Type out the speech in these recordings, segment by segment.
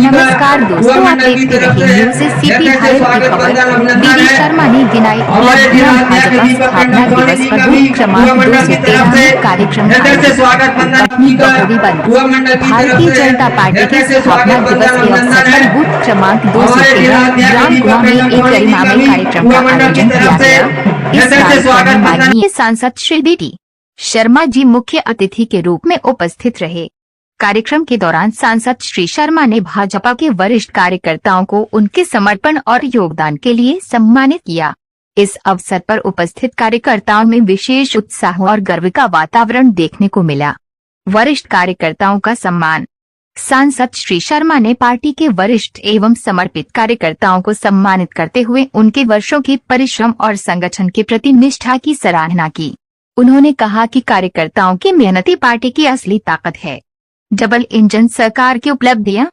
नमस्कार दोस्तों, आप देखते रहे न्यूज़ सीपी भारत की खबर। बीडी शर्मा ने गिनाई उपलब्धियां। भाजपा स्थापना दिवस पर बूथ क्रमांक 213 में कार्यक्रम पत्नी बहोरी बंद। भारतीय जनता पार्टी के स्थापना दिवस के अवसर पर बूथ क्रमांक 213 ग्राम गुहा में एक गरिमामय कार्यक्रम का आयोजन किया गया। इस कार्यक्रम में माननीय सांसद श्री बीडी शर्मा जी मुख्य अतिथि के रूप में उपस्थित रहे। कार्यक्रम के दौरान सांसद श्री शर्मा ने भाजपा के वरिष्ठ कार्यकर्ताओं को उनके समर्पण और योगदान के लिए सम्मानित किया। इस अवसर पर उपस्थित कार्यकर्ताओं में विशेष उत्साह और गर्व का वातावरण देखने को मिला। वरिष्ठ कार्यकर्ताओं का सम्मान। सांसद श्री शर्मा ने पार्टी के वरिष्ठ एवं समर्पित कार्यकर्ताओं को सम्मानित करते हुए उनके वर्षों के परिश्रम और संगठन के प्रति निष्ठा की सराहना की। उन्होंने कहा कि कार्यकर्ताओं की मेहनती पार्टी की असली ताकत है। डबल इंजन सरकार की उपलब्धियां।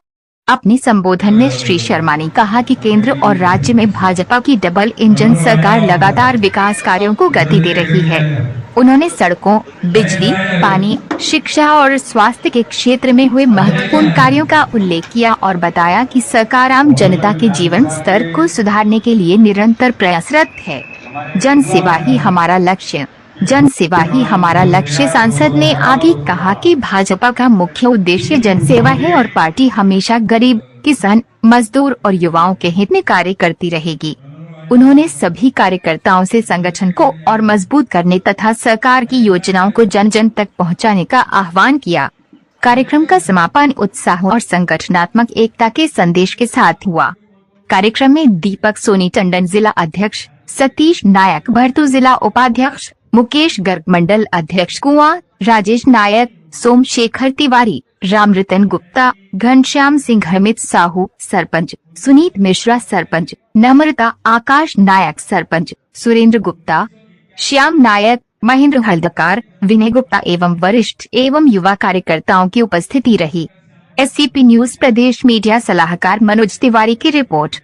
अपने संबोधन में श्री शर्मा ने कहा कि केंद्र और राज्य में भाजपा की डबल इंजन सरकार लगातार विकास कार्यों को गति दे रही है। उन्होंने सड़कों, बिजली, पानी, शिक्षा और स्वास्थ्य के क्षेत्र में हुए महत्वपूर्ण कार्यों का उल्लेख किया और बताया कि सरकार आम जनता के जीवन स्तर को सुधारने के लिए निरंतर प्रयासरत है। जन सेवा ही हमारा लक्ष्य, जन सेवा ही हमारा लक्ष्य। सांसद ने आगे कहा कि भाजपा का मुख्य उद्देश्य जन सेवा है और पार्टी हमेशा गरीब, किसान, मजदूर और युवाओं के हित में कार्य करती रहेगी। उन्होंने सभी कार्यकर्ताओं से संगठन को और मजबूत करने तथा सरकार की योजनाओं को जन जन तक पहुंचाने का आह्वान किया। कार्यक्रम का समापन उत्साह और संगठनात्मक एकता के संदेश के साथ हुआ। कार्यक्रम में दीपक सोनी टंडन जिला अध्यक्ष, सतीश नायक भरतू जिला उपाध्यक्ष, मुकेश गर्ग मंडल अध्यक्ष कुआं, राजेश नायक, सोमशेखर तिवारी, रामरतन गुप्ता, घनश्याम सिंह, हमित साहू सरपंच, सुनीत मिश्रा सरपंच, नम्रता, आकाश नायक सरपंच, सुरेंद्र गुप्ता, श्याम नायक, महेंद्र हल्दकार, विनय गुप्ता एवं वरिष्ठ एवं युवा कार्यकर्ताओं की उपस्थिति रही। SCP न्यूज प्रदेश मीडिया सलाहकार मनोज तिवारी की रिपोर्ट।